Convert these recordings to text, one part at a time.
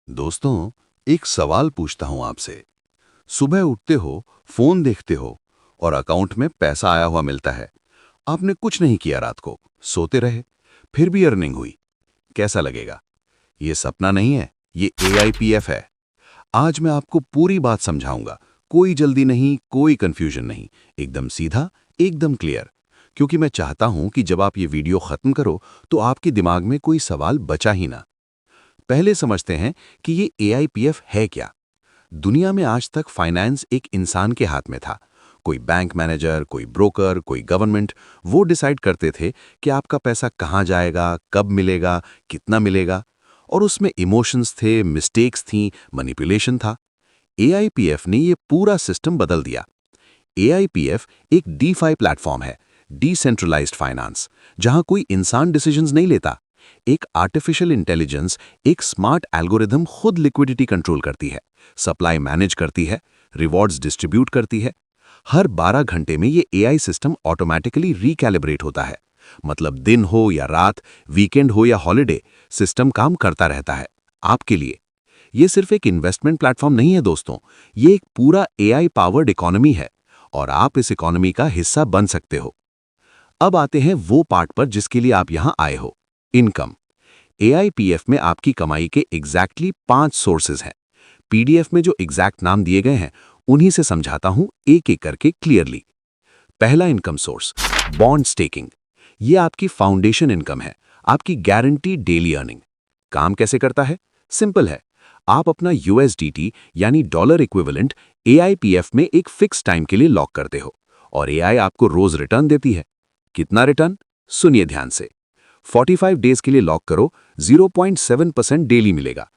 दोस्तों, एक सवाल पूछता हूं आपसे। सुबह उठते हो, फोन देखते हो और अकाउंट में पैसा आया हुआ मिलता है। आपने कुछ नहीं किया, रात को सोते रहे, फिर भी अर्निंग हुई। कैसा लगेगा? ये सपना नहीं है, ये एआईपीएफ है। आज मैं आपको पूरी बात समझाऊंगा। कोई जल्दी नहीं, कोई कंफ्यूजन नहीं, एकदम सीधा, एकदम क्लियर। क्योंकि मैं चाहता हूं कि जब आप ये वीडियो खत्म करो तो आपके दिमाग में कोई सवाल बचा ही ना। पहले समझते हैं कि ये एआईपीएफ है क्या। दुनिया में आज तक फाइनेंस एक इंसान के हाथ में था। कोई बैंक मैनेजर, कोई ब्रोकर, कोई गवर्नमेंट, वो डिसाइड करते थे कि आपका पैसा कहाँ जाएगा, कब मिलेगा, कितना मिलेगा। और उसमें इमोशंस थे, मिस्टेक्स थीं, मैनिपुलेशन था। एआईपीएफ ने ये पूरा सिस्टम बदल दिया। एआईपीएफ एक डीफाई प्लेटफॉर्म है, डिसेंट्रलाइज्ड फाइनेंस, जहां कोई इंसान डिसीजंस नहीं लेता। एक आर्टिफिशियल इंटेलिजेंस, एक स्मार्ट एल्गोरिथम खुद लिक्विडिटी कंट्रोल करती है, सप्लाई मैनेज करती है, रिवॉर्ड्स डिस्ट्रीब्यूट करती है। हर 12 घंटे में ये एआई सिस्टम ऑटोमेटिकली रिकैलिब्रेट होता है। मतलब दिन हो या रात, वीकेंड हो या हॉलिडे, सिस्टम काम करता रहता है आपके लिए। ये सिर्फ एक इन्वेस्टमेंट प्लेटफॉर्म नहीं है दोस्तों, ये एक पूरा एआई पावर्ड इकोनॉमी है और आप इस इकोनॉमी का हिस्सा बन सकते हो। अब आते हैं वो पार्ट पर जिसके लिए आप यहां आए हो, इनकम। एआईपीएफ में आपकी कमाई के एग्जैक्टली 5 सोर्सेज हैं। पीडीएफ में जो एग्जैक्ट नाम दिए गए हैं उन्हीं से समझाता हूं एक एक करके क्लियरली। पहला इनकम सोर्स, बॉन्ड स्टेकिंग। ये आपकी फाउंडेशन इनकम है, आपकी गारंटी डेली अर्निंग। काम कैसे करता है? सिंपल है। आप अपना यूएसडीटी यानी डॉलर इक्विवेलेंट एआईपीएफ में एक फिक्स टाइम के लिए लॉक करते हो और एआई आपको रोज रिटर्न देती है। कितना रिटर्न? सुनिए ध्यान से। 45 डेज के लिए लॉक करो, 0.7% डेली मिलेगा।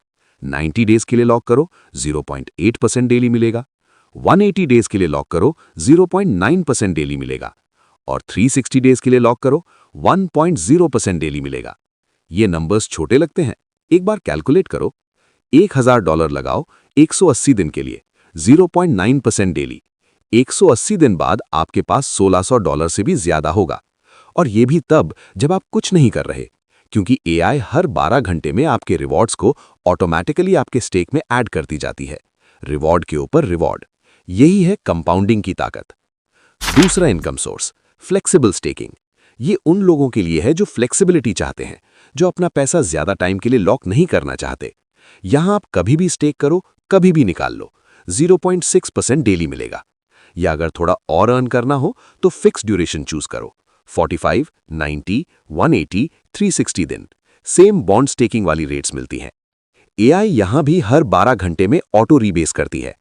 90 डेज के लिए लॉक करो, 0.8% डेली मिलेगा। 180 डेज के लिए लॉक करो, 0.9% डेली मिलेगा। और 360 डेज के लिए लॉक करो, 1.0% डेली मिलेगा। ये नंबर्स छोटे लगते हैं? एक बार कैलकुलेट करो। $1000 लगाओ 180 दिन के लिए, 0.9% डेली। 180 दिन बाद आपके पास $1600 से भी ज्यादा होगा। और ये भी तब जब आप कुछ नहीं कर रहे, क्योंकि एआई हर 12 घंटे में आपके रिवॉर्ड्स को ऑटोमेटिकली आपके स्टेक में ऐड करती जाती है। रिवॉर्ड के ऊपर रिवॉर्ड। यही है कंपाउंडिंग की ताकत। दूसरा इनकम सोर्स, फ्लेक्सिबल स्टेकिंग। ये उन लोगों के लिए है जो फ्लेक्सिबिलिटी चाहते हैं, जो अपना पैसा ज्यादा टाइम के लिए लॉक नहीं करना चाहते। यहां आप कभी भी स्टेक करो, कभी भी निकाल लो, 0.6% डेली मिलेगा। या अगर थोड़ा और अर्न करना हो तो फिक्स ड्यूरेशन चूज करो, 45, 90, 180, 360 दिन। सेम बॉन्ड स्टेकिंग वाली रेट्स मिलती हैं। एआई यहां भी हर 12 घंटे में ऑटो रीबेस करती है।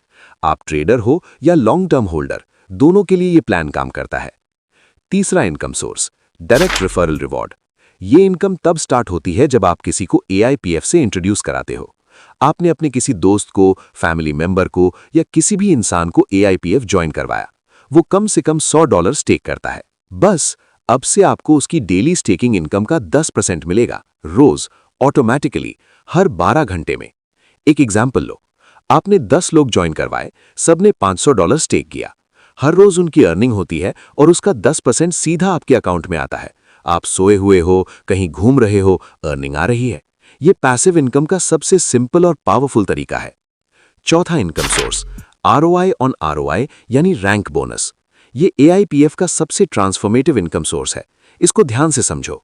आप ट्रेडर हो या लॉन्ग टर्म होल्डर, दोनों के लिए ये प्लान काम करता है। तीसरा income source, direct referral reward. ये इनकम तब स्टार्ट होती है जब आप किसी को एआईपीएफ से इंट्रोड्यूस कराते हो। आपने अपने किसी दोस्त को, फैमिली मेंबर को या किसी भी इंसान को एआईपीएफ ज्वाइन करवाया। वो कम से कम $100 स्टेक करता है। बस अब से आपको उसकी डेली स्टेकिंग इनकम का 10% मिलेगा, रोज, ऑटोमेटिकली, हर 12 घंटे में। एक एग्जाम्पल लो। आपने 10 लोग ज्वाइन करवाए, सबने $500 स्टेक किया। हर रोज उनकी अर्निंग होती है और उसका 10% सीधा आपके अकाउंट में आता है। आप सोए हुए हो, कहीं घूम रहे हो, अर्निंग आ रही है। ये पैसिव इनकम का सबसे सिंपल और पावरफुल तरीका है। चौथा income source, ROI on ROI यानी रैंक बोनस। ये एआईपीएफ का सबसे ट्रांसफॉर्मेटिव इनकम सोर्स है। इसको ध्यान से समझो।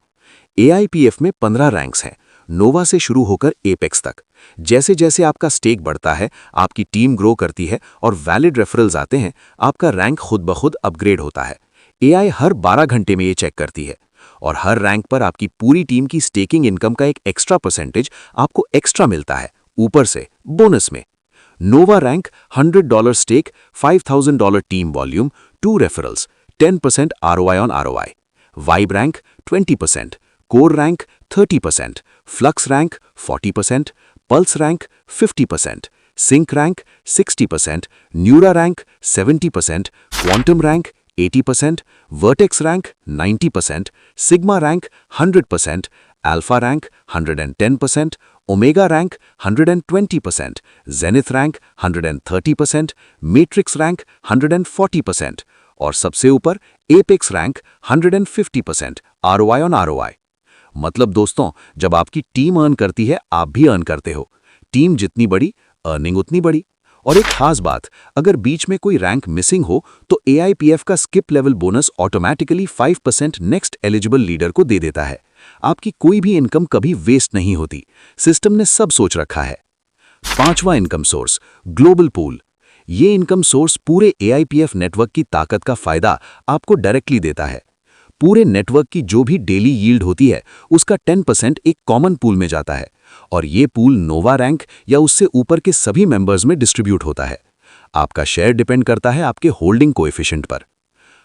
एआईपीएफ में 15 रैंक्स हैं, नोवा से शुरू होकर एपेक्स तक। जैसे जैसे आपका स्टेक बढ़ता है, आपकी टीम ग्रो करती है और वैलिड रेफरल्स आते हैं, आपका रैंक खुद ब खुद अपग्रेड होता है। एआई हर 12 घंटे में ये चेक करती है और हर रैंक पर आपकी पूरी टीम की स्टेकिंग इनकम का एक एक्स्ट्रा परसेंटेज आपको एक्स्ट्रा मिलता है, ऊपर से बोनस में। Nova rank $100 stake, $5000 team volume, 2 referrals, 10% ROI on ROI. Vibe rank 20%, Core rank 30%, Flux rank 40%, Pulse rank 50%, Sync rank 60%, Neura rank 70%, Quantum rank 80%, Vertex rank 90%, Sigma rank 100%, Alpha rank 110%, Omega rank 120%, Zenith rank 130%, Matrix rank 140% और सबसे ऊपर Apex rank 150% ROI on ROI. मतलब दोस्तों, जब आपकी team earn करती है, आप भी अर्न करते हो। टीम जितनी बड़ी, अर्निंग उतनी बड़ी। और एक खास बात, अगर बीच में कोई रैंक मिसिंग हो तो एआईपीएफ का skip level bonus automatically 5% next eligible leader को दे देता है। आपकी कोई भी इनकम कभी वेस्ट नहीं होती, सिस्टम ने सब सोच रखा है। पांचवा इनकम सोर्स, ग्लोबल पूल। ये इनकम सोर्स पूरे एआईपीएफ नेटवर्क की ताकत का फायदा आपको डायरेक्टली देता है। पूरे नेटवर्क की जो भी डेली यील्ड होती है उसका 10% एक कॉमन पूल में जाता है और ये पूल नोवा रैंक या उससे ऊपर के सभी मेंबर्स में डिस्ट्रीब्यूट होता है। आपका शेयर डिपेंड करता है आपके होल्डिंग कोएफिशिएंट पर।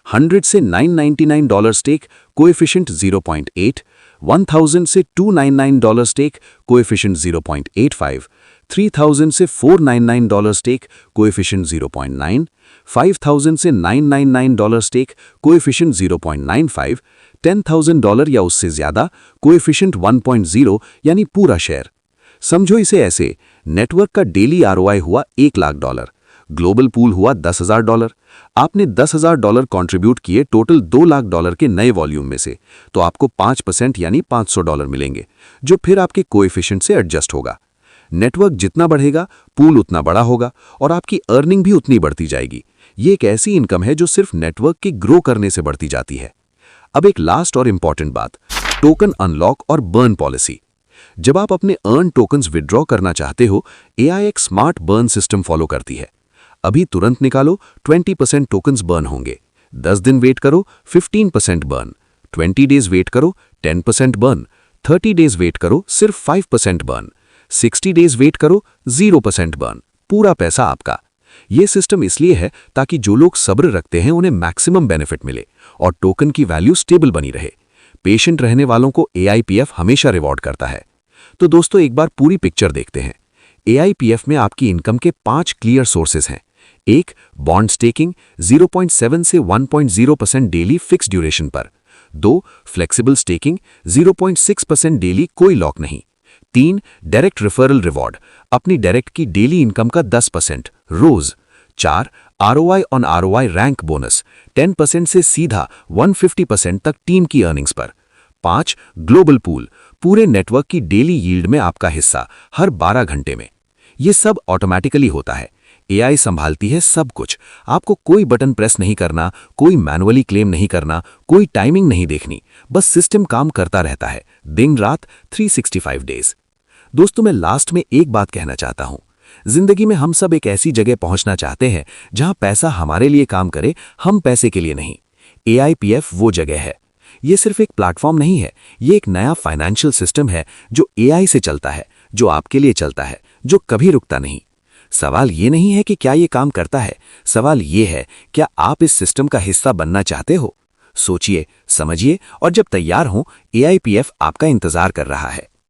100 से $999 स्टेक, कोएफिशिएंट 0.8, 1000 से $299 स्टेक, कोएफिशिएंट 0.85, 3000 से $499 स्टेक, कोएफिशिएंट 0.9, 5000 से $999 स्टेक, कोएफिशिएंट 0.95, $10,000 या उससे ज्यादा, कोएफिशिएंट 1.0 यानी पूरा शेयर। समझो इसे ऐसे, नेटवर्क का डेली आरओआई हुआ $1,00,000, ग्लोबल पूल हुआ $10,000। आपने $10,000 कंट्रीब्यूट किए टोटल $2,00,000 के नए वॉल्यूम में से, तो आपको 5% यानी $500 मिलेंगे, जो फिर आपके कोएफिशिएंट से एडजस्ट होगा। नेटवर्क जितना बढ़ेगा, पूल उतना बड़ा होगा और आपकी अर्निंग भी उतनी बढ़ती जाएगी। ये एक ऐसी इनकम है जो सिर्फ नेटवर्क के ग्रो करने से बढ़ती जाती है। अब एक लास्ट और इंपॉर्टेंट बात, टोकन अनलॉक और बर्न पॉलिसी। जब आप अपने अर्न टोकन्स विड्रॉ करना चाहते हो, एआई एक स्मार्ट बर्न सिस्टम फॉलो करती है। अभी तुरंत निकालो, 20% टोकन्स बर्न होंगे। 10 दिन वेट करो, 15% बर्न। 20 डेज वेट करो, 10% बर्न। 30 डेज वेट करो, सिर्फ 5% बर्न। 60 डेज वेट करो, 0% बर्न। पूरा पैसा आपका। ये सिस्टम इसलिए है ताकि जो लोग सब्र रखते हैं उन्हें मैक्सिमम बेनिफिट मिले और टोकन की वैल्यू स्टेबल बनी रहे। पेशेंट रहने वालों को एआईपीएफ हमेशा रिवॉर्ड करता है। तो दोस्तों, एक बार पूरी पिक्चर देखते हैं। एआईपीएफ में आपकी इनकम के 5 क्लियर सोर्सेज हैं। 1. बॉन्ड स्टेकिंग 0.7 से 1.0% डेली फिक्स ड्यूरेशन पर। 2. फ्लेक्सिबल स्टेकिंग 0.6% डेली, कोई लॉक नहीं। 3. डायरेक्ट रेफरल रिवॉर्ड, अपनी डायरेक्ट की डेली इनकम का 10% रोज। 4. ROI on ROI rank bonus 10% से सीधा 150% तक टीम की अर्निंग्स पर। 5. ग्लोबल पूल, पूरे नेटवर्क की डेली यील्ड में आपका हिस्सा हर 12 घंटे में। ये सब ऑटोमेटिकली होता है। एआई संभालती है सब कुछ। आपको कोई बटन प्रेस नहीं करना, कोई मैनुअली क्लेम नहीं करना, कोई टाइमिंग नहीं देखनी। बस सिस्टम काम करता रहता है दिन रात 365 डेज। दोस्तों, मैं लास्ट में एक बात कहना चाहता हूं। जिंदगी में हम सब एक ऐसी जगह पहुंचना चाहते हैं जहां पैसा हमारे लिए काम करे, हम पैसे के लिए नहीं। एआईपीएफ वो जगह है। ये सिर्फ एक प्लेटफॉर्म नहीं है, ये एक नया फाइनेंशियल सिस्टम है जो एआई से चलता है, जो आपके लिए चलता है, जो कभी रुकता नहीं। सवाल ये नहीं है कि क्या ये काम करता है, सवाल ये है क्या आप इस सिस्टम का हिस्सा बनना चाहते हो। सोचिए, समझिए और जब तैयार हो, एआईपीएफ आपका इंतजार कर रहा है।